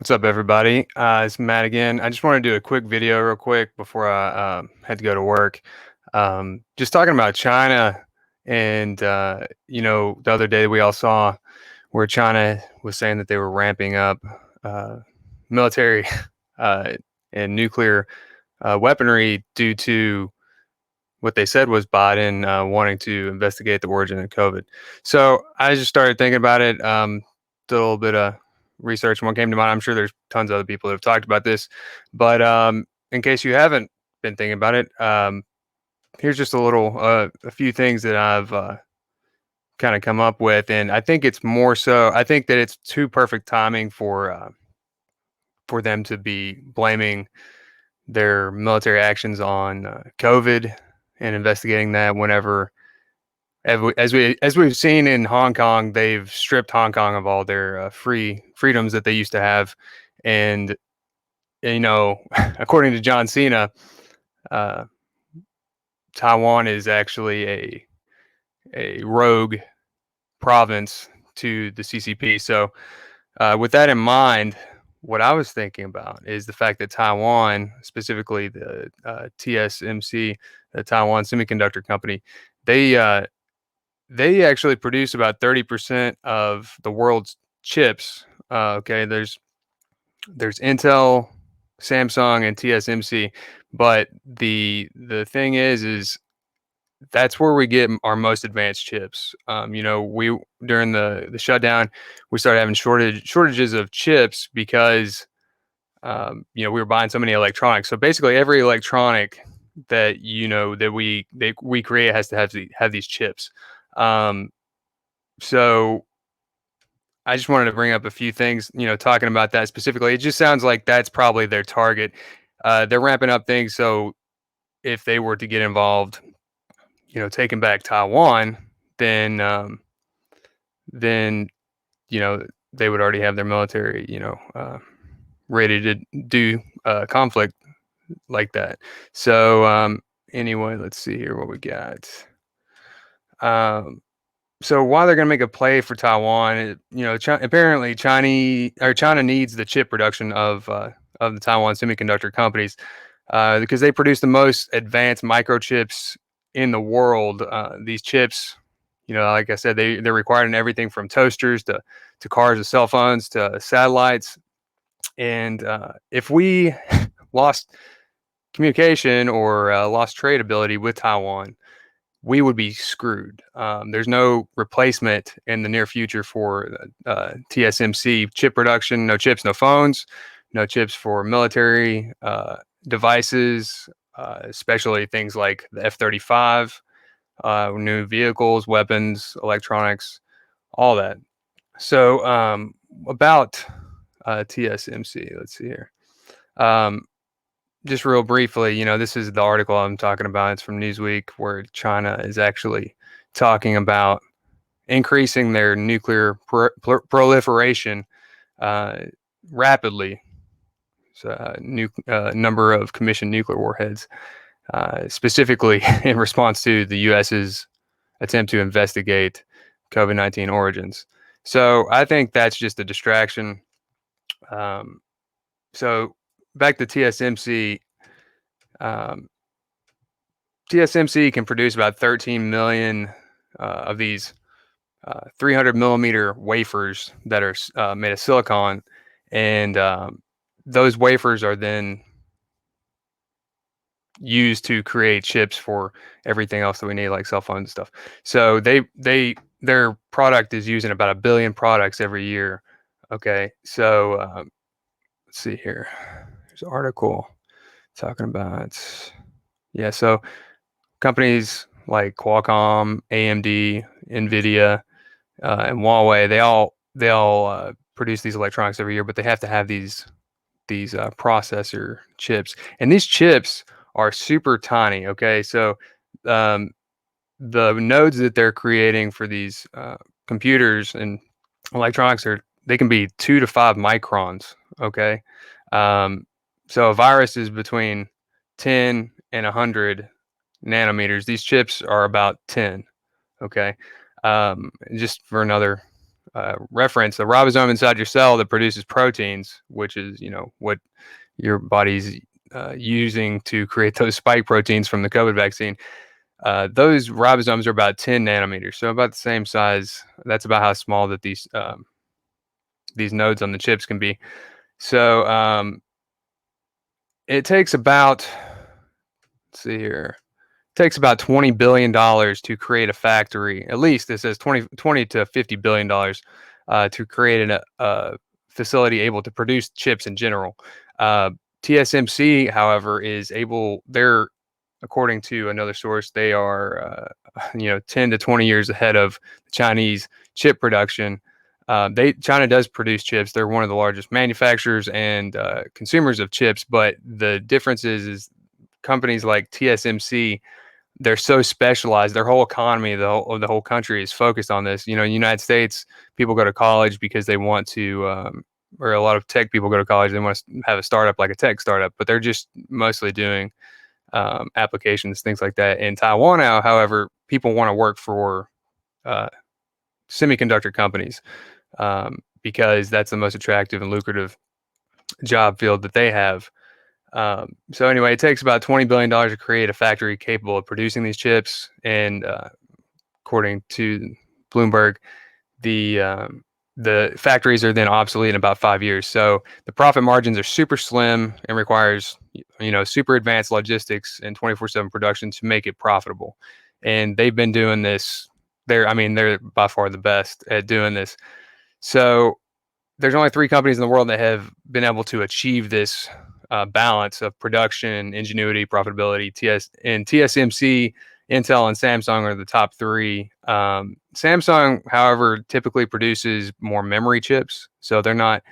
What's up, everybody? It's Matt again. I just want to do a quick video real quick before I had to go to work. Just talking about China and, the other day we all saw where China was saying that they were ramping up uh, military uh, and nuclear weaponry due to what they said was Biden wanting to investigate the origin of COVID. So I just started thinking about it, did a little bit of research, and what came to mind. I'm sure there's tons of other people that have talked about this, but in case you haven't been thinking about it, here's just a few things that I've kind of come up with, and I think it's more so. I think that it's too perfect timing for them to be blaming their military actions on COVID and investigating that whenever as we've seen in Hong Kong, they've stripped Hong Kong of all their freedoms that they used to have, and according to John Cena, uh, Taiwan is actually a rogue province to the CCP. So, with that in mind, what I was thinking about is the fact that Taiwan, specifically the TSMC, the Taiwan Semiconductor Company, they uh, they actually produce about 30% of the world's chips. Okay, there's Intel, Samsung, and TSMC, but the thing is that's where we get our most advanced chips. We during the shutdown, we started having shortages of chips because we were buying so many electronics. So basically, every electronic that we create has to have these chips. Um, so I just wanted to bring up a few things, talking about that specifically. It just sounds like that's probably their target. They're ramping up things, so if they were to get involved, taking back Taiwan, then then you know they would already have their military, ready to do conflict like that. So anyway, let's see here what we got. Um, so while they're going to make a play for Taiwan, apparently China needs the chip production of the Taiwan semiconductor companies because they produce the most advanced microchips in the world. These chips, like I said, they're required in everything from toasters to cars to cell phones to satellites. And if we lost communication or lost trade ability with Taiwan, we would be screwed. There's no replacement in the near future for TSMC chip production. No chips, no phones, no chips for military devices, especially things like the F-35, new vehicles, weapons, electronics, all that. So about TSMC, let's see here. Um, just real briefly, this is the article I'm talking about. It's from Newsweek, where China is actually talking about increasing their nuclear proliferation uh, rapidly. So, number of commissioned nuclear warheads, specifically in response to the U.S.'s attempt to investigate COVID-19 origins. So I think that's just a distraction. Um, so back to TSMC. Um, TSMC can produce about 13 million of these 300 millimeter wafers that are made of silicon, and those wafers are then used to create chips for everything else that we need, like cell phones and stuff. So their product is using about 1 billion products every year. Okay, so let's see here. There's an article talking about so companies like Qualcomm, AMD, Nvidia, and Huawei, they all produce these electronics every year, but they have to have these processor chips, and these chips are super tiny. Okay, so um, the nodes that they're creating for these computers and electronics they can be 2 to 5 microns. Okay, um, so a virus is between 10 and 100 nanometers. These chips are about 10. Okay, just for another reference, the ribosome inside your cell that produces proteins, which is what your body's using to create those spike proteins from the COVID vaccine. Those ribosomes are about 10 nanometers, so about the same size. That's about how small that these nodes on the chips can be. So it takes about, let's see here, takes about $20 billion to create a factory. At least it says 20 to $50 billion to create a facility able to produce chips in general. Uh, TSMC, however, is able. They're, according to another source, they are 10 to 20 years ahead of Chinese chip production. China does produce chips. They're one of the largest manufacturers and consumers of chips. But the difference is companies like TSMC, they're so specialized. Their whole economy, the whole country is focused on this. In the United States, people go to college because they want to, or a lot of tech people go to college. They want to have a startup, like a tech startup, but they're just mostly doing applications, things like that. In Taiwan now, however, people want to work for uh, semiconductor companies because that's the most attractive and lucrative job field that they have. So anyway, it takes about $20 billion to create a factory capable of producing these chips, and according to Bloomberg, the factories are then obsolete in about 5 years. So the profit margins are super slim and requires super advanced logistics and 24/7 production to make it profitable. And they've been doing this. They're by far the best at doing this. So there's only 3 companies in the world that have been able to achieve this balance of production, ingenuity, profitability. TSMC, Intel, and Samsung are the top 3. Samsung, however, typically produces more memory chips, so they're not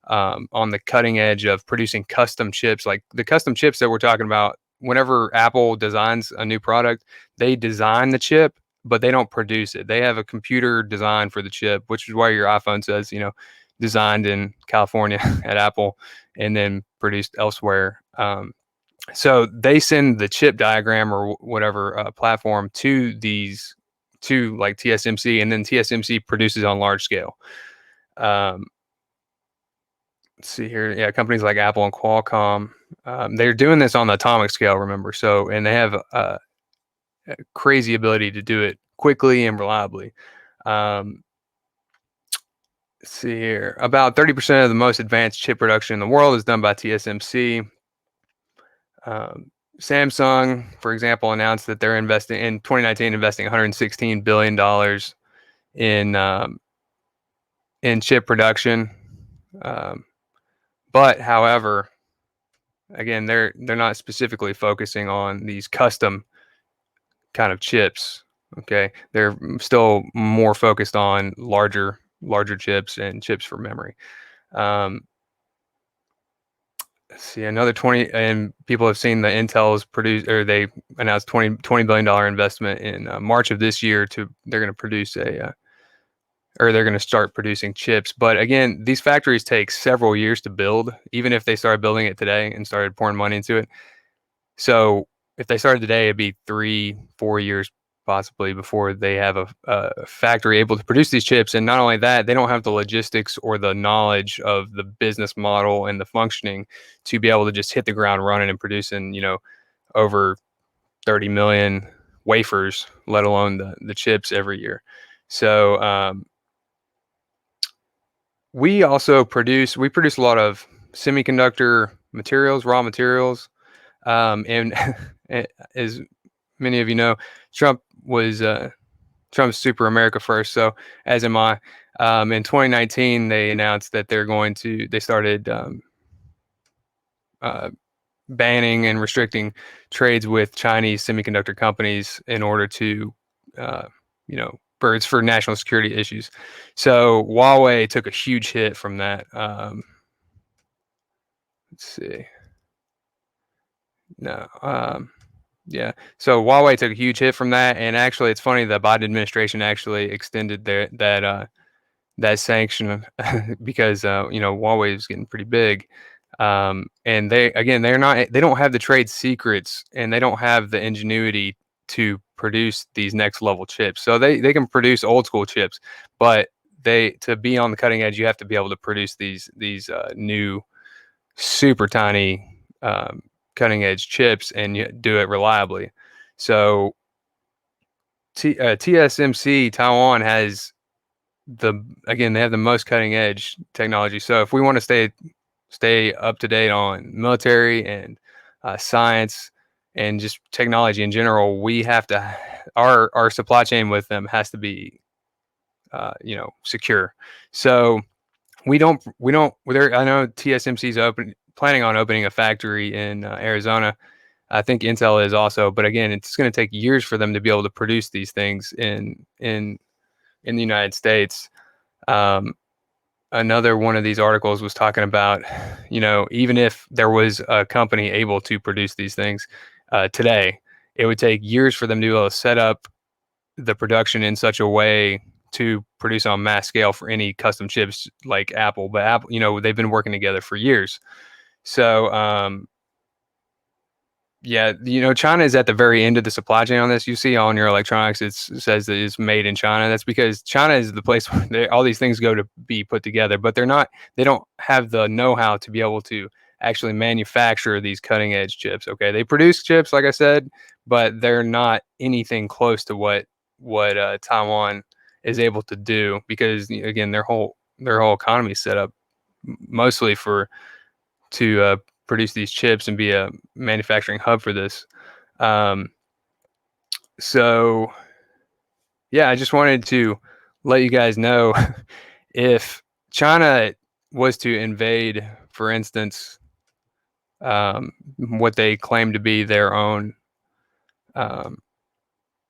on the cutting edge of producing custom chips. Like the custom chips that we're talking about, whenever Apple designs a new product, they design the chip, but they don't produce it. They have a computer design for the chip, which is why your iPhone says, designed in California at Apple and then produced elsewhere. So they send the chip diagram or whatever platform to like TSMC, and then TSMC produces on large scale. Let's see here. Yeah, companies like Apple and Qualcomm, they're doing this on the atomic scale, remember? So, and they have a crazy ability to do it quickly and reliably. Let's see here. About 30% of the most advanced chip production in the world is done by TSMC. Samsung, for example, announced that they're investing in 2019, investing $116 billion in chip production. But however, again, they're not specifically focusing on these custom kind of chips. Okay, they're still more focused on larger chips and chips for memory. Let's see, another 20, and people have seen the Intel's produce, or they announced $20 billion investment in March of this year they're going to produce or they're going to start producing chips. But again, these factories take several years to build, even if they started building it today and started pouring money into it. So if they started today, it'd be 3-4 years possibly before they have a factory able to produce these chips. And not only that, they don't have the logistics or the knowledge of the business model and the functioning to be able to just hit the ground running and producing, over 30 million wafers, let alone the chips every year. So we produce a lot of semiconductor materials, raw materials. And as many of you know, Trump's super America first. So as am I. In 2019, they announced that they started banning and restricting trades with Chinese semiconductor companies in order to, it's for national security issues. So Huawei took a huge hit from that. Let's see. No. Yeah. So Huawei took a huge hit from that, and actually, it's funny the Biden administration actually extended that sanction because Huawei is getting pretty big, and they don't have the trade secrets and they don't have the ingenuity to produce these next level chips. So they can produce old school chips, but to be on the cutting edge, you have to be able to produce these new super tiny cutting edge chips, and you do it reliably. So TSMC Taiwan has they have the most cutting edge technology. So if we want to stay up to date on military and science and just technology in general, we have to our supply chain with them has to be secure. So I know TSMC is planning on opening a factory in Arizona. I think Intel is also, but again, it's going to take years for them to be able to produce these things in the United States. Um, Another one of these articles was talking about, even if there was a company able to produce these things today, it would take years for them to be able to set up the production in such a way to produce on mass scale for any custom chips like Apple. But Apple, they've been working together for years. So, yeah, China is at the very end of the supply chain on this. You see on your electronics, it says that it's made in China. That's because China is the place where all these things go to be put together, but they don't have the know-how to be able to actually manufacture these cutting edge chips. Okay. They produce chips, like I said, but they're not anything close to what Taiwan is able to do, because again, their whole economy is set up mostly to produce these chips and be a manufacturing hub for this. Um, so yeah, I just wanted to let you guys know if China was to invade, for instance, what they claim to be um,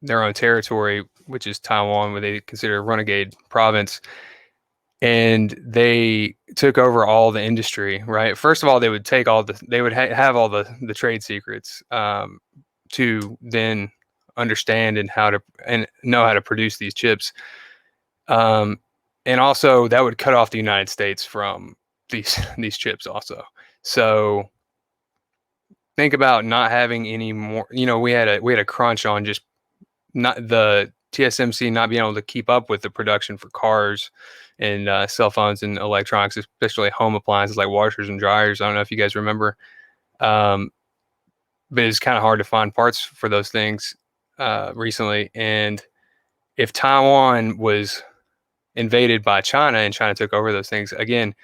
their own territory, which is Taiwan, where they consider a renegade province, and they took over all the industry, right? First of all, they would take they would have all the trade secrets, to then understand and know how to produce these chips. Um, and also that would cut off the United States from these chips also. So think about not having any more, we had a crunch on just not the TSMC not being able to keep up with the production for cars and cell phones and electronics, especially home appliances like washers and dryers. I don't know if you guys remember, um, but it's kind of hard to find parts for those things recently. And if Taiwan was invaded by China and China took over those things again,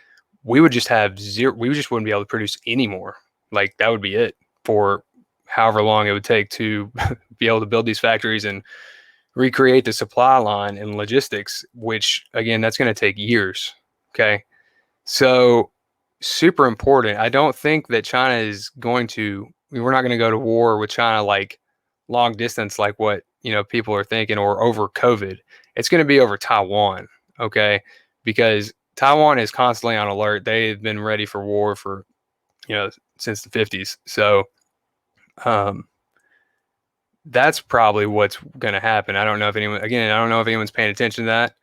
we would just have zero. We just wouldn't be able to produce anymore. Like that would be it for however long it would take to be able to build these factories and recreate the supply line and logistics, which again, that's going to take years. Okay. So super important. I don't think that China is we're not going to go to war with China like long distance, like what, people are thinking, or over COVID. It's going to be over Taiwan. Okay. Because Taiwan is constantly on alert. They've been ready for war for, since the 50s. So, um, that's probably what's going to happen. I don't know if anyone's paying attention to that.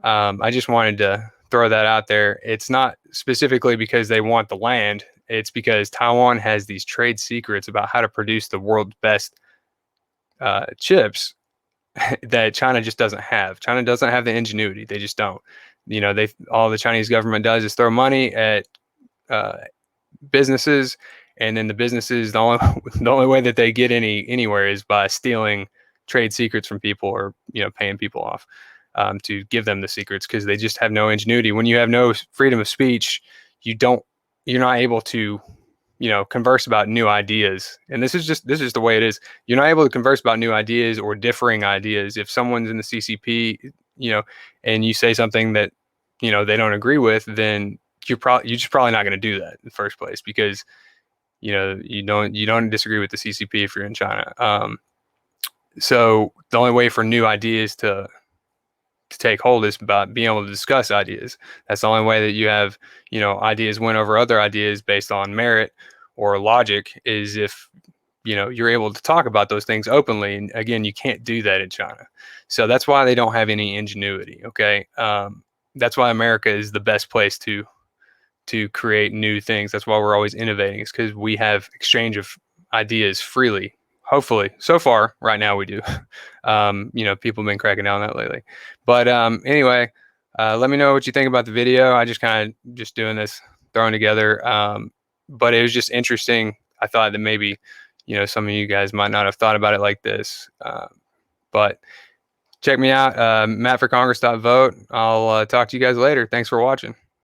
I just wanted to throw that out there. It's not specifically because they want the land. It's because Taiwan has these trade secrets about how to produce the world's best chips that China just doesn't have. China doesn't have the ingenuity. They just don't. All the Chinese government does is throw money at uh, businesses, and then the businesses, the only way that they get anywhere is by stealing trade secrets from people, or paying people off to give them the secrets, because they just have no ingenuity. When you have no freedom of speech, you're not able to converse about new ideas. And this is just the way it is. You're not able to converse about new ideas or differing ideas. If someone's in the CCP, and you say something that they don't agree with, then you're just probably not going to do that in the first place, because you don't disagree with the CCP if you're in China. So the only way for new ideas to take hold is about being able to discuss ideas. That's the only way that you have ideas win over other ideas based on merit or logic, is if you're able to talk about those things openly. And again, you can't do that in China. So that's why they don't have any ingenuity. Okay. That's why America is the best place to create new things. That's why we're always innovating, is because we have exchange of ideas freely. Hopefully, so far, right now we do. People have been cracking down on that lately. But anyway, Let me know what you think about the video. I just kind of just doing this, throwing together. But it was just interesting. I thought that maybe, some of you guys might not have thought about it like this. But check me out, mattforcongress.vote. I'll talk to you guys later. Thanks for watching.